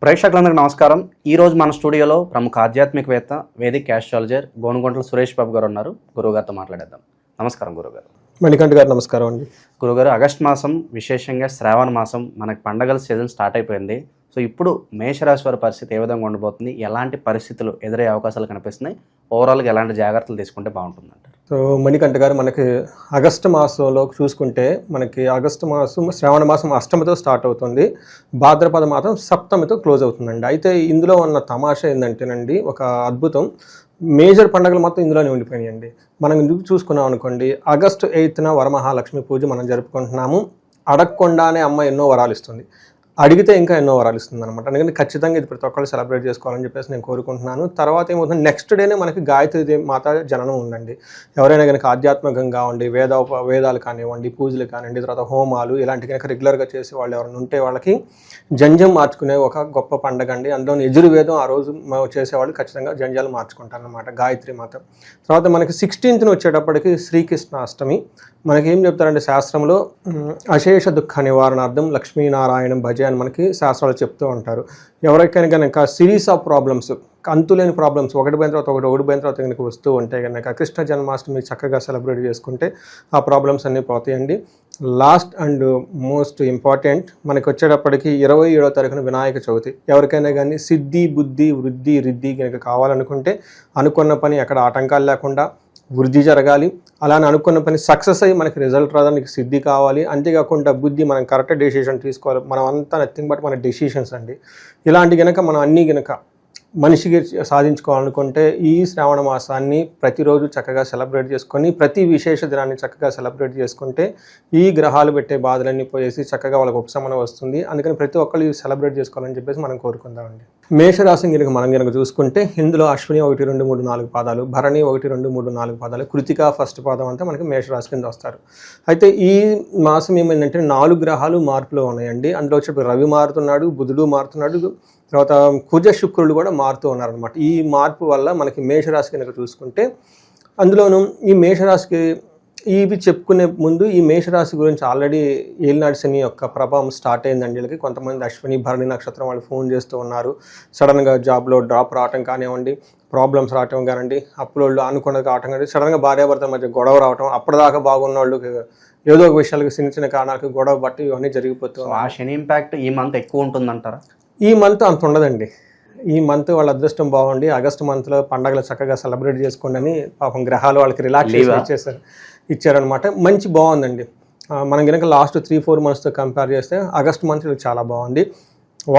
ప్రేక్షకులందరికీ నమస్కారం. ఈరోజు మన స్టూడియోలో ప్రముఖ ఆధ్యాత్మికవేత్త, వేదిక్ ఆస్ట్రాలజర్ గోనుగొంట్ల సురేష్ బాబు గారు ఉన్నారు. గురువుగారితో మాట్లాడేద్దాం. నమస్కారం గురుగారు. మణికంఠ గారు నమస్కారం అండి. గురుగారు, ఆగస్ట్ మాసం, విశేషంగా శ్రావణ మాసం, మనకి పండగల సీజన్ స్టార్ట్ అయిపోయింది. సో ఇప్పుడు మేషరాశి వారి పరిస్థితి ఏ విధంగా ఉండబోతుంది, ఎలాంటి పరిస్థితులు ఎదురయ్యే అవకాశాలు కనిపిస్తున్నాయి, ఓవరాల్గా ఎలాంటి జాగ్రత్తలు తీసుకుంటే బాగుంటుందంటారు? సో మణికంఠ గారు, మనకి ఆగస్టు మాసంలో చూసుకుంటే మనకి ఆగస్టు మాసం శ్రావణ మాసం అష్టమితో స్టార్ట్ అవుతుంది, భాద్రపద మాసం సప్తమితో క్లోజ్ అవుతుందండి. అయితే ఇందులో ఉన్న తమాషా ఏంటంటేనండి, ఒక అద్భుతం, మేజర్ పండుగలు మొత్తం ఇందులోనే ఉండిపోయినాయండి. మనం ఎందుకు చూసుకున్నాం అనుకోండి, ఆగస్టు 8న వరమహాలక్ష్మి పూజ మనం జరుపుకుంటున్నాము. అడగకుండానే అమ్మ ఎన్నో వరాలు ఇస్తుంది, అడిగితే ఇంకా ఎన్నో వరాలు ఇస్తుంది అనమాట. అందుకని ఖచ్చితంగా ఇది ప్రతి ఒక్కరు సెలబ్రేట్ చేసుకోవాలని చెప్పేసి నేను కోరుకుంటున్నాను. తర్వాత ఏమవుతుంది, నెక్స్ట్ డేనే మనకి గాయత్రి మాత జననం ఉందండి. ఎవరైనా కనుక ఆధ్యాత్మికంగా ఉండి వేదాలు కానివ్వండి, పూజలు కానివ్వండి, తర్వాత హోమాలు ఇలాంటి కనుక రెగ్యులర్గా చేసే వాళ్ళు ఎవరైనా ఉంటే వాళ్ళకి జంజం మార్చుకునే ఒక గొప్ప పండుగ అండి. అందులో యజుర్వేదం ఆ రోజు చేసేవాళ్ళు ఖచ్చితంగా జంజాలు మార్చుకుంటారు అనమాట గాయత్రి మాత. తర్వాత మనకి 16th వచ్చేటప్పటికి శ్రీకృష్ణాష్టమి. మనకి ఏం చెప్తారంటే శాస్త్రంలో అశేష దుఃఖ నివారణార్థం లక్ష్మీనారాయణం భజ అని మనకి శాస్త్రాలు చెప్తూ ఉంటారు. ఎవరికైనా కనుక సిరీస్ ఆఫ్ ప్రాబ్లమ్స్, అంతులేని ప్రాబ్లమ్స్ ఒకటి పోయిన తర్వాత కనుక వస్తూ ఉంటే కనుక కృష్ణ జన్మాష్టమి చక్కగా సెలబ్రేట్ చేసుకుంటే ఆ ప్రాబ్లమ్స్ అన్నీ పోతాయండి. లాస్ట్ అండ్ మోస్ట్ ఇంపార్టెంట్ మనకి వచ్చేటప్పటికి 27వ తారీఖున వినాయక చవితి. ఎవరికైనా కానీ సిద్ధి, బుద్ధి, వృద్ధి, రిద్ధి కనుక కావాలనుకుంటే అనుకున్న పని ఎక్కడ ఆటంకాలు లేకుండా వృద్ధి జరగాలి, అలానే అనుకున్న పని సక్సెస్ అయ్యి మనకి రిజల్ట్ రావడానికి సిద్ధి కావాలి. అంతేకాకుండా బుద్ధి, మనం కరెక్ట్ డెసిషన్ తీసుకోవాలి. మనం అంతా నథింగ్ బట్ మన డెసిషన్స్ అండి. ఇలాంటి గనక మనం అన్నీ గనక మనిషికి సాధించుకోవాలనుకుంటే ఈ శ్రావణ మాసాన్ని ప్రతిరోజు చక్కగా సెలబ్రేట్ చేసుకొని ప్రతి విశేష దినాన్ని చక్కగా సెలబ్రేట్ చేసుకుంటే ఈ గ్రహాలు పెట్టే బాధలన్నీ పోయేసి చక్కగా వాళ్ళకి ఉపశమనం వస్తుంది. అందుకని ప్రతి ఒక్కళ్ళు ఇవి సెలబ్రేట్ చేసుకోవాలని చెప్పేసి మనం కోరుకుందామండి. మేషరాశి కనుక మనం కనుక చూసుకుంటే ఇందులో అశ్విని 1, 2, 3, 4 పాదాలు, భరణి 1, 2, 3, 4 పాదాలు, కృతిక ఫస్ట్ పాదం అంతా మనకి మేషరాశి కింద వస్తారు. అయితే ఈ మాసం ఏమైందంటే 4 గ్రహాలు మార్పులో ఉన్నాయండి. అందులో వచ్చేప్పుడు రవి మారుతున్నాడు, బుధుడు మారుతున్నాడు, తర్వాత కుజ శుక్రుడు కూడా మారుతూ ఉన్నారనమాట. ఈ మార్పు వల్ల మనకి మేషరాశి కనుక చూసుకుంటే, అందులోనూ ఈ మేషరాశికి ఇవి చెప్పుకునే ముందు ఈ మేషరాశి గురించి ఆల్రెడీ ఏలినాటి శని యొక్క ప్రభావం స్టార్ట్ అయిందండి. వీళ్ళకి కొంతమంది అశ్విని, భరణి నక్షత్రం వాళ్ళు ఫోన్ చేస్తూ ఉన్నారు. సడన్గా జాబ్లో డ్రాప్ రావటం కానివ్వండి, ప్రాబ్లమ్స్ రావటం కానివ్వండి, అప్పులోళ్ళు అనుకున్నది కావటం కానీ, సడన్గా భార్యాభర్తల మధ్య గొడవ రావటం, అప్పటిదాకా బాగున్న వాళ్ళు ఏదో ఒక విషయాలకు చిన్న కారణాలకు గొడవ బట్టి ఇవన్నీ జరిగిపోతాయి. ఆ శని ఇంపాక్ట్ ఈ మంత్ ఎక్కువ ఉంటుందంటారా? ఈ మంత్ అంత ఉండదండి. ఈ మంత్ వాళ్ళ అదృష్టం బాగుండి ఆగస్టు మంత్లో పండగలు చక్కగా సెలబ్రేట్ చేసుకోండి అని పాపం గ్రహాలు వాళ్ళకి రిలాక్సేషన్ ఇచ్చారనమాట. మంచి బాగుందండి. మనం కనుక లాస్ట్ 3-4 మంత్స్తో కంపేర్ చేస్తే ఆగస్ట్ మంత్ చాలా బాగుంది.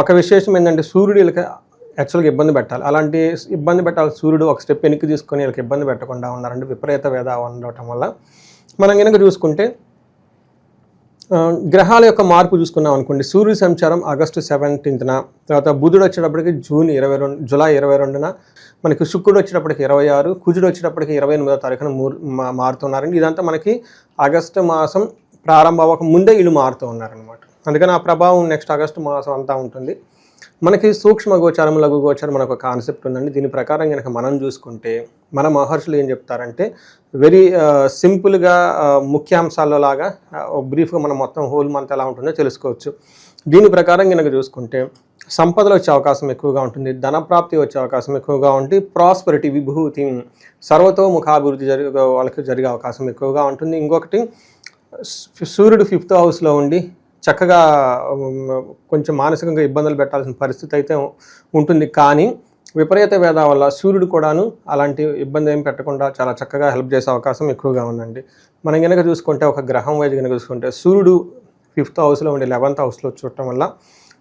ఒక విశేషం ఏంటంటే సూర్యుడు వీళ్ళకి యాక్చువల్గా ఇబ్బంది పెట్టాలి. అలాంటి ఇబ్బంది పెట్టాలి సూర్యుడు ఒక స్టెప్ వెనక్కి తీసుకొని వీళ్ళకి ఇబ్బంది పెట్టకుండా ఉన్నారంటే విపరీత వేద ఉండటం వల్ల. మనం కనుక చూసుకుంటే గ్రహాల యొక్క మార్పు చూసుకున్నాం అనుకోండి, సూర్యుడి సంచారం ఆగస్టు 17న, తర్వాత బుధుడు వచ్చేటప్పటికి జూలై 22న, మనకి శుక్రుడు వచ్చేటప్పటికి 26, కుజుడు వచ్చేటప్పటికి 28వ తారీఖున మారుతున్నారండి. ఇదంతా మనకి ఆగస్టు మాసం ప్రారంభం అవ్వక ముందే వీళ్ళు మారుతూ ఉన్నారనమాట. అందుకని ఆ ప్రభావం నెక్స్ట్ ఆగస్టు మాసం అంతా ఉంటుంది. మనకి సూక్ష్మ గోచారం, లఘు గోచారం మనకు ఒక కాన్సెప్ట్ ఉందండి. దీని ప్రకారం కనుక మనం చూసుకుంటే మన మహర్షులు ఏం చెప్తారంటే వెరీ సింపుల్గా ముఖ్యాంశాల్లో లాగా బ్రీఫ్గా మనం మొత్తం హోల్ మంత్ ఎలా ఉంటుందో తెలుసుకోవచ్చు. దీని ప్రకారం కనుక చూసుకుంటే సంపదలు వచ్చే అవకాశం ఎక్కువగా ఉంటుంది, ధనప్రాప్తి వచ్చే అవకాశం ఎక్కువగా ఉంటుంది, ప్రాస్పరిటీ, విభూతి, సర్వతోముఖాభివృద్ధి వాళ్ళకి జరిగే అవకాశం ఎక్కువగా ఉంటుంది. ఇంకొకటి సూర్యుడు 5th హౌస్లో ఉండి చక్కగా కొంచెం మానసికంగా ఇబ్బందులు పెట్టాల్సిన పరిస్థితి అయితే ఉంటుంది. కానీ విపరీత వేద వల్ల సూర్యుడు కూడాను అలాంటి ఇబ్బంది ఏం పెట్టకుండా చాలా చక్కగా హెల్ప్ చేసే అవకాశం ఎక్కువగా ఉందండి. మనం కనుక చూసుకుంటే ఒక గ్రహం వైజ్ కనుక చూసుకుంటే సూర్యుడు 5th హౌస్లో ఉండి 11th హౌస్లో చూడటం వల్ల,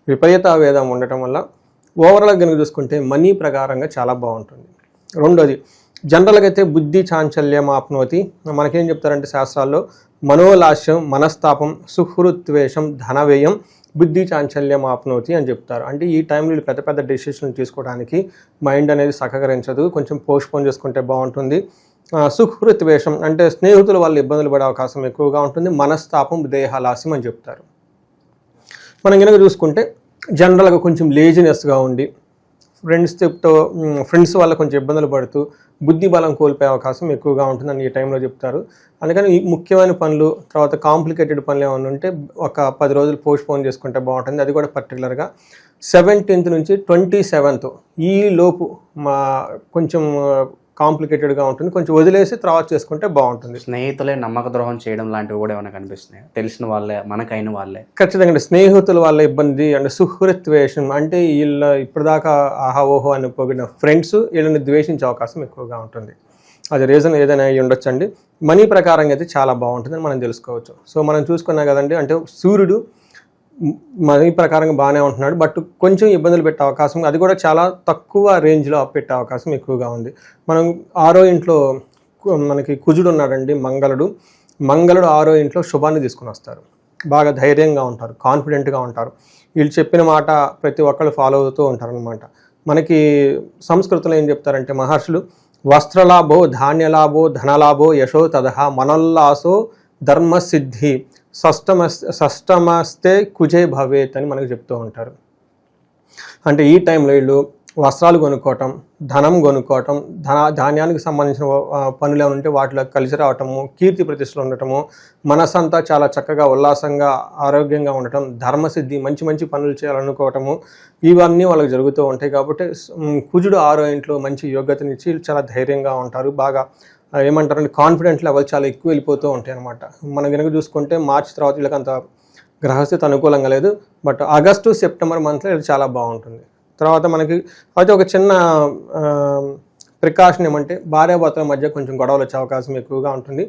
విపరీత వేదం ఉండటం వల్ల ఓవరాల్గా కనుక చూసుకుంటే మనీ ప్రకారంగా చాలా బాగుంటుంది. రెండోది జనరల్గా అయితే బుద్ధి చాంచల్యం ఆప్నోతి. మనకేం చెప్తారంటే శాస్త్రాల్లో మనోలాస్యం, మనస్తాపం, సుహృద్వేషం, ధనవ్యయం, బుద్ధి చాంచల్యం ఆప్నోతి అని చెప్తారు. అంటే ఈ టైంలో పెద్ద పెద్ద డెసిషన్లు తీసుకోవడానికి మైండ్ అనేది సహకరించదు, కొంచెం పోస్ట్పోన్ చేసుకుంటే బాగుంటుంది. సుహృద్వేషం అంటే స్నేహితుల వల్ల ఇబ్బందులు పడే అవకాశం ఎక్కువగా ఉంటుంది. మనస్తాపం, దేహలాస్యం అని చెప్తారు. మనం కనుక చూసుకుంటే జనరల్గా కొంచెం లేజినెస్గా ఉండి ఫ్రెండ్స్ వల్ల కొంచెం ఇబ్బందులు పడుతూ బుద్ధి బలం కోల్పోయే అవకాశం ఎక్కువగా ఉంటుందని ఈ టైంలో చెప్తారు. అందుకని ఈ ముఖ్యమైన పనులు, తర్వాత కాంప్లికేటెడ్ పనులు ఏమైనా ఉంటే ఒక 10 రోజులు పోస్ట్పోన్ చేసుకుంటే బాగుంటుంది. అది కూడా పర్టికులర్గా 17th నుంచి 27th ఈ లోపు కొంచెం కాంప్లికేటెడ్గా ఉంటుంది, కొంచెం వదిలేసి తర్వాత చేసుకుంటే బాగుంటుంది. స్నేహితులే నమ్మక ద్రోహం చేయడం లాంటివి కూడా ఏమైనా కనిపిస్తున్నాయి? తెలిసిన వాళ్ళే, మనకైన వాళ్ళే? ఖచ్చితంగా అంటే స్నేహితుల వల్ల ఇబ్బంది అంటే సుహృద్వేషం, అంటే వీళ్ళ ఇప్పటిదాకా ఆహా ఓహో అని పోగిన ఫ్రెండ్స్ వీళ్ళని ద్వేషించే అవకాశం ఎక్కువగా ఉంటుంది. అది రీజన్ ఏదైనా అయ్యి ఉండొచ్చండి. మనీ ప్రకారంగా అయితే చాలా బాగుంటుందని మనం తెలుసుకోవచ్చు. సో మనం చూసుకున్నాం కదండి, అంటే సూర్యుడు మనీ ప్రకారంగా బాగానే ఉంటున్నాడు, బట్ కొంచెం ఇబ్బందులు పెట్టే అవకాశం, అది కూడా చాలా తక్కువ రేంజ్లో పెట్టే అవకాశం ఎక్కువగా ఉంది. మనం 6వ ఇంట్లో మనకి కుజుడు ఉన్నాడండి, మంగళుడు 6వ ఇంట్లో శుభాన్ని తీసుకుని వస్తారు. బాగా ధైర్యంగా ఉంటారు, కాన్ఫిడెంట్గా ఉంటారు. వీళ్ళు చెప్పిన మాట ప్రతి ఒక్కళ్ళు ఫాలో అవుతూ ఉంటారు అనమాట. మనకి సంస్కృతంలో ఏం చెప్తారంటే మహర్షులు, వస్త్రలాభో ధాన్యలాభో ధనలాభో యశో తదహ మనోల్లాసో ధర్మసిద్ధి షష్టమస్తే కుజే భవేత్ అని మనకు చెప్తూ ఉంటారు. అంటే ఈ టైంలో వీళ్ళు వస్త్రాలు కొనుక్కోవటం, ధనం కొనుక్కోవటం, ధాన్యానికి సంబంధించిన పనులు ఏమైనా ఉంటే వాటిలో కలిసి రావటము, కీర్తి ప్రతిష్టలు ఉండటము, మనసంతా చాలా చక్కగా ఉల్లాసంగా ఆరోగ్యంగా ఉండటం, ధర్మసిద్ధి, మంచి మంచి పనులు చేయాలనుకోవటము, ఇవన్నీ వాళ్ళకి జరుగుతూ ఉంటాయి. కాబట్టి కుజుడు 6వ ఇంట్లో మంచి యోగ్యతనిచ్చి చాలా ధైర్యంగా ఉంటారు. బాగా ఏమంటారంటే కాన్ఫిడెంట్ లెవెల్ చాలా ఎక్కువ వెళ్ళిపోతూ ఉంటాయి అన్నమాట. మనం కనుక చూసుకుంటే మార్చి తర్వాత వీళ్ళకి అంత గ్రహస్థితి అనుకూలంగా లేదు, బట్ ఆగస్టు సెప్టెంబర్ మంత్లో ఇది చాలా బాగుంటుంది. తర్వాత మనకి అయితే ఒక చిన్న ప్రికాషన్ ఏమంటే భార్యాభర్తల మధ్య కొంచెం గొడవలు వచ్చే అవకాశం ఎక్కువగా ఉంటుంది.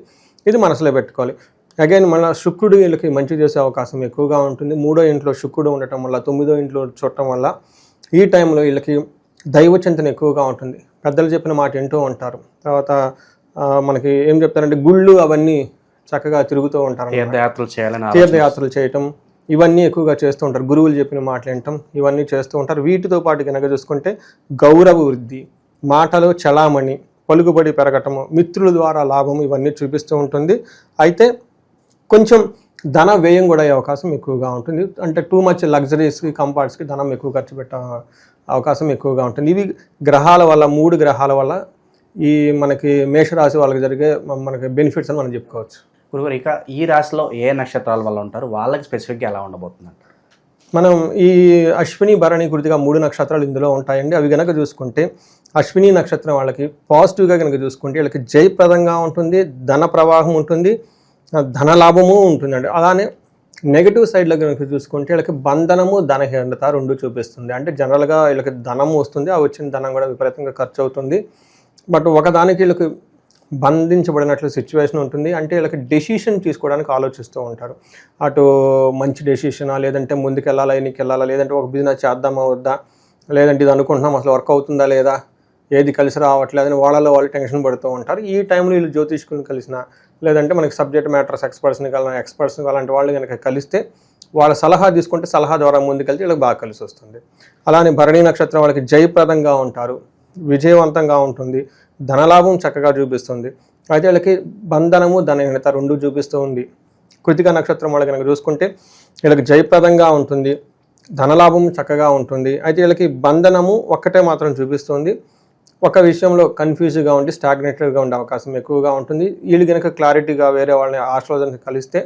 ఇది మనసులో పెట్టుకోవాలి. అగైన్ మన శుక్రుడు వీళ్ళకి మంచి చేసే అవకాశం ఎక్కువగా ఉంటుంది. 3వ ఇంట్లో శుక్రుడు ఉండటం వల్ల, 9వ ఇంట్లో చూడటం వల్ల ఈ టైంలో వీళ్ళకి దైవ చింతన ఎక్కువగా ఉంటుంది. పెద్దలు చెప్పిన మాట వింటూ ఉంటారు. తర్వాత మనకి ఏం చెప్తారంటే గుళ్ళు అవన్నీ చక్కగా తిరుగుతూ ఉంటారు, తీర్థయాత్రలు చేయటం ఇవన్నీ ఎక్కువగా చేస్తూ ఉంటారు. గురువులు చెప్పిన మాటలు వినటం ఇవన్నీ చేస్తూ ఉంటారు. వీటితో పాటు కనుక చూసుకుంటే గౌరవ వృద్ధి, మాటలు చలామణి, పలుకుబడి పెరగటము, మిత్రుల ద్వారా లాభం ఇవన్నీ చూపిస్తూ ఉంటుంది. అయితే కొంచెం ధన వ్యయం కూడా అయ్యే అవకాశం ఎక్కువగా ఉంటుంది. అంటే టూ మచ్ లగ్జరీస్కి, కంఫర్ట్స్కి ధనం ఎక్కువ ఖర్చు పెట్టే అవకాశం ఎక్కువగా ఉంటుంది. ఇవి గ్రహాల వల్ల, 3 గ్రహాల వల్ల ఈ మనకి మేషరాశి వాళ్ళకి జరిగే మనకి బెనిఫిట్స్ అని మనం చెప్పుకోవచ్చు. గురుగారు, ఇక ఈ రాశిలో ఏ నక్షత్రాల వల్ల ఉంటారు, వాళ్ళకి స్పెసిఫిక్గా ఎలా ఉండబోతుంది? మనం ఈ అశ్విని, భరణి, కృతిక 3 నక్షత్రాలు ఇందులో ఉంటాయండి. అవి కనుక చూసుకుంటే అశ్విని నక్షత్రం వాళ్ళకి పాజిటివ్గా కనుక చూసుకుంటే వీళ్ళకి జయప్రదంగా ఉంటుంది, ధన ప్రవాహం ఉంటుంది, ధనలాభము ఉంటుందండి. అలానే నెగిటివ్ సైడ్లో కనుక చూసుకుంటే వీళ్ళకి బంధనము, ధనహీనత 2 చూపిస్తుంది. అంటే జనరల్గా వీళ్ళకి ధనం వస్తుంది, ఆ వచ్చిన ధనం కూడా విపరీతంగా ఖర్చు అవుతుంది. బట్ ఒకదానికి వీళ్ళకి బంధించబడినట్లు సిచ్యువేషన్ ఉంటుంది. అంటే వీళ్ళకి డెసిషన్ తీసుకోవడానికి ఆలోచిస్తూ ఉంటారు. అటు మంచి డెసిషనా, లేదంటే ముందుకెళ్ళాలా, ఎన్నికెళ్ళాలా, లేదంటే ఒక బిజినెస్ చేద్దామా వద్దా, లేదంటే ఇది అనుకుంటున్నాం అసలు వర్క్ అవుతుందా లేదా, ఏది కలిసి రావట్లేదని వాళ్ళు టెన్షన్ పడుతూ ఉంటారు. ఈ టైంలో వీళ్ళు జ్యోతిష్కుని కలిసిన, లేదంటే మనకి సబ్జెక్ట్ మ్యాటర్స్ ఎక్స్పర్ట్స్ని అలాంటి వాళ్ళు కనుక కలిస్తే వాళ్ళ సలహా తీసుకుంటే సలహా ద్వారా ముందుకెళ్తే వీళ్ళకి బాగా కలిసి వస్తుంది. అలానే భరణి నక్షత్రం వాళ్ళకి జయప్రదంగా ఉంటారు, విజయవంతంగా ఉంటుంది, ధనలాభం చక్కగా చూపిస్తుంది. అయితే వీళ్ళకి బంధనము, ధనహీనత 2 చూపిస్తూ ఉంది. కృతిక నక్షత్రం వాళ్ళు కనుక చూసుకుంటే వీళ్ళకి జయప్రదంగా ఉంటుంది, ధనలాభం చక్కగా ఉంటుంది. అయితే వీళ్ళకి బంధనము ఒక్కటే మాత్రం చూపిస్తుంది. ఒక విషయంలో కన్ఫ్యూజ్గా ఉండి స్టాగ్నేటెడ్గా ఉండే అవకాశం ఎక్కువగా ఉంటుంది. వీళ్ళు కనుక క్లారిటీగా వేరే వాళ్ళని ఆస్ట్రాలజర్ని కలిస్తే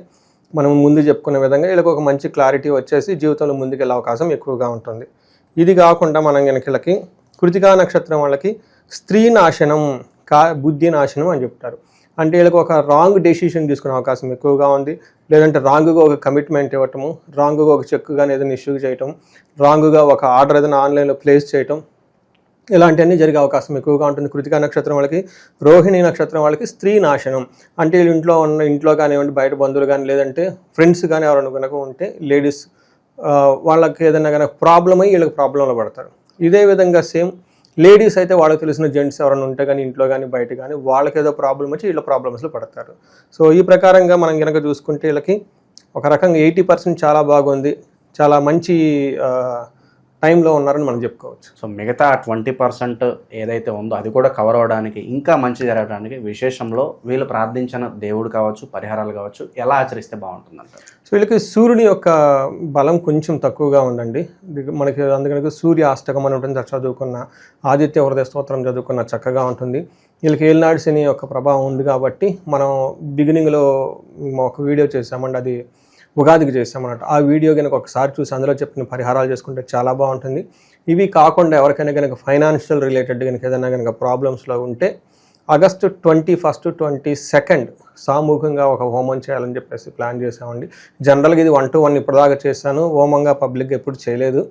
మనం ముందు చెప్పుకునే విధంగా వీళ్ళకి ఒక మంచి క్లారిటీ వచ్చేసి జీవితంలో ముందుకెళ్ళే అవకాశం ఎక్కువగా ఉంటుంది. ఇది కాకుండా మనం కనుక వీళ్ళకి కృతికా నక్షత్రం వాళ్ళకి స్త్రీ నాశనం, బుద్ధి నాశనం అని చెప్తారు. అంటే వీళ్ళకి ఒక రాంగ్ డెసిషన్ తీసుకునే అవకాశం ఎక్కువగా ఉంది, లేదంటే రాంగ్గా ఒక కమిట్మెంట్ ఇవ్వటము, రాంగ్గా ఒక చెక్ కానీ ఏదైనా ఇష్యూ చేయటం, రాంగ్గా ఒక ఆర్డర్ ఏదైనా ఆన్లైన్లో ప్లేస్ చేయటం, ఇలాంటివన్నీ జరిగే అవకాశం ఎక్కువగా ఉంటుంది. కృతికా నక్షత్రం వాళ్ళకి. రోహిణి నక్షత్రం వాళ్ళకి స్త్రీ నాశనం, అంటే వీళ్ళు ఇంట్లో కానివ్వండి, బయట బంధువులు కానీ, లేదంటే ఫ్రెండ్స్ కానీ ఎవరైనా కనుక ఉంటే లేడీస్, వాళ్ళకి ఏదైనా కనుక ప్రాబ్లం అయ్యి వీళ్ళకి ప్రాబ్లంలో పడతారు. ఇదే విధంగా సేమ్ లేడీస్ అయితే వాళ్ళకి తెలిసిన జెంట్స్ ఎవరైనా ఉంటే కానీ, ఇంట్లో కానీ బయట కానీ, వాళ్ళకి ఏదో ప్రాబ్లం వచ్చి వీళ్ళ ప్రాబ్లమ్స్లో పడతారు. సో ఈ ప్రకారంగా మనం కనుక చూసుకుంటే వీళ్ళకి ఒక రకంగా 80% చాలా బాగుంది, చాలా మంచి టైంలో ఉన్నారని మనం చెప్పుకోవచ్చు. సో మిగతా 20% ఏదైతే ఉందో అది కూడా కవర్ అవ్వడానికి, ఇంకా మంచి జరగడానికి విశేషంలో వీళ్ళు ప్రార్థించిన దేవుడు కావచ్చు, పరిహారాలు కావచ్చు, ఎలా ఆచరిస్తే బాగుంటుందంటారు? సో వీళ్ళకి సూర్యుని యొక్క బలం కొంచెం తక్కువగా ఉందండి. మనకి అందుకని సూర్య అష్టకం అని ఉంటుంది, చదువుకున్న ఆదిత్య హృదయ స్తోత్రం చదువుకున్న చక్కగా ఉంటుంది. వీళ్ళకి ఏలినాడు శని యొక్క ప్రభావం ఉంది కాబట్టి మనం బిగినింగ్లో ఒక వీడియో చేసామండి, అది ఉగాదికి చేసామన్నట్టు. ఆ వీడియో కనుక ఒకసారి చూసి అందులో చెప్పిన పరిహారాలు చేసుకుంటే చాలా బాగుంటుంది. ఇవి కాకుండా ఎవరికైనా కనుక ఫైనాన్షియల్ రిలేటెడ్ కనుక ఏదైనా కనుక ప్రాబ్లమ్స్లో ఉంటే ఆగస్టు 21, 22 సామూహికంగా ఒక హోమం చేయాలని చెప్పేసి ప్లాన్ చేసామండి. జనరల్గా ఇది 1-to-1 ఇప్పటిదాకా చేశాను, హోమంగా పబ్లిక్గా ఎప్పుడు చేయలేదు.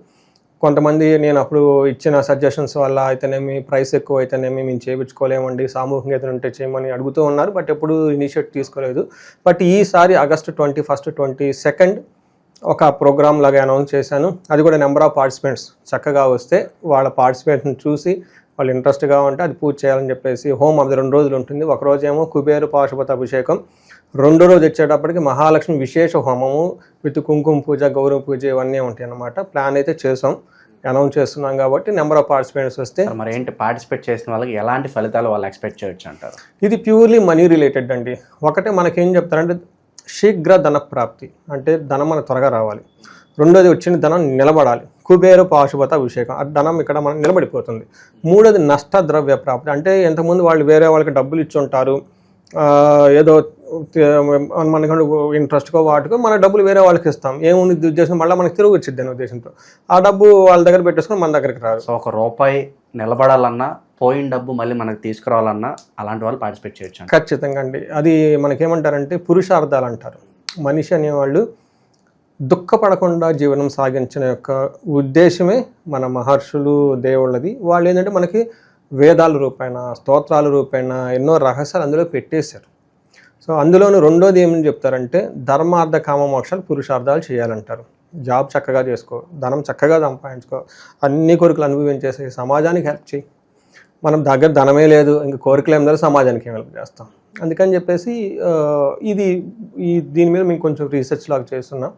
కొంతమంది నేను అప్పుడు ఇచ్చిన సజెషన్స్ వల్ల అయితేనేమి, ప్రైస్ ఎక్కువ అయితేనేమి మేము చేయించుకోలేమండి, సామూహికంగా అయితే ఉంటే చేయమని అడుగుతూ ఉన్నారు. బట్ ఎప్పుడు ఇనిషియేట్ తీసుకోలేదు. బట్ ఈసారి ఆగస్టు 21, 22 ఒక ప్రోగ్రామ్ లాగా అనౌన్స్ చేశాను. అది కూడా నెంబర్ ఆఫ్ పార్టిసిపెంట్స్ చక్కగా వస్తే వాళ్ళ పార్టిసిపేట్ని చూసి వాళ్ళు ఇంట్రెస్ట్గా ఉంటే అది పూజ చేయాలని చెప్పేసి హోమం అది 2 రోజులు ఉంటుంది. ఒక రోజేమో కుబేరు పాశుపత అభిషేకం, రెండో రోజు వచ్చేటప్పటికి మహాలక్ష్మి విశేష హోమము విత్ కుంకుమ పూజ, గౌరవ పూజ ఇవన్నీ ఉంటాయి అన్నమాట. ప్లాన్ అయితే చేసాం, అనౌన్స్ చేస్తున్నాం కాబట్టి నెంబర్ ఆఫ్ పార్టిసిపెంట్స్ వస్తే. మరి ఏంటి పార్టిసిపేట్ చేసిన వాళ్ళకి ఎలాంటి ఫలితాలు వాళ్ళు ఎక్స్పెక్ట్ చేయొచ్చు అంటారు? ఇది ప్యూర్లీ మనీ రిలేటెడ్ అండి. ఒకటే మనకేం చెప్తారంటే శీఘ్ర ధన ప్రాప్తి, అంటే ధనం మనకు త్వరగా రావాలి. రెండోది వచ్చిన ధనం నిలబడాలి, కుబేరు పాశుపత అభిషేకం, ఆ ధనం ఇక్కడ మనం నిలబడిపోతుంది. మూడోది నష్ట ద్రవ్య ప్రాప్తి, అంటే ఎంతమంది వాళ్ళు వేరే వాళ్ళకి డబ్బులు ఇచ్చి ఉంటారు, ఏదో మనకంటే ఇంట్రెస్ట్కో వాటికో మన డబ్బులు వేరే వాళ్ళకి ఇస్తాం, ఏముంది ఉద్దేశం మళ్ళీ మనకి తిరిగి వచ్చింది అనే ఉద్దేశంతో ఆ డబ్బు వాళ్ళ దగ్గర పెట్టేసుకొని మన దగ్గరికి రాదు. సో ₹1 నిలబడాలన్నా, పోయిన డబ్బు మళ్ళీ మనకు తీసుకురావాలన్నా అలాంటి వాళ్ళు పార్టిసిపేట్ చేయొచ్చు. ఖచ్చితంగా అండి. అది మనకేమంటారంటే పురుషార్థాలు అంటారు. మనిషి అనేవాళ్ళు దుఃఖపడకుండా జీవనం సాగించిన యొక్క ఉద్దేశమే మన మహర్షులు దేవుళ్ళది. వాళ్ళు ఏంటంటే మనకి వేదాల రూపేణ, స్తోత్రాల రూపేణ ఎన్నో రహస్యాలు అందులో పెట్టేశారు. సో అందులోనూ రెండోది ఏమని చెప్తారంటే ధర్మార్థ కామ మోక్షాలు పురుషార్థాలు చేయాలంటారు. జాబ్ చక్కగా చేసుకో, ధనం చక్కగా సంపాదించుకో, అన్ని కోరికలు అనుభవించేసి సమాజానికి హెల్ప్ చేయి. మనం దగ్గర ధనమే లేదు, ఇంక కోరికలు ఏం లేదు, సమాజానికి ఏం హెల్ప్ చేస్తాం. అందుకని చెప్పేసి దీని మీద మేము కొంచెం రీసెర్చ్ లాగా చేస్తున్నాం.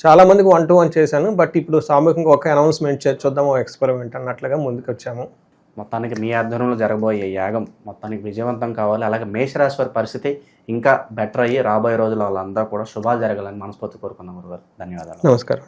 చాలామందికి 1-to-1 చేశాను, బట్ ఇప్పుడు సామూహికంగా ఒక అనౌన్స్మెంట్ చేద్దాము, ఎక్స్పెరిమెంట్ అన్నట్లుగా ముందుకు వచ్చాము. మొత్తానికి మీ ఆధ్వర్యంలో జరగబోయే యాగం మొత్తానికి విజయవంతం కావాలి. అలాగే మేషరాశి వారి పరిస్థితి ఇంకా బెటర్ అయ్యి రాబోయే రోజుల్లో వాళ్ళందరూ కూడా శుభాలు జరగాలని మనస్ఫూర్తి కోరుకున్నాం గురుగారు. ధన్యవాదాలు. నమస్కారం.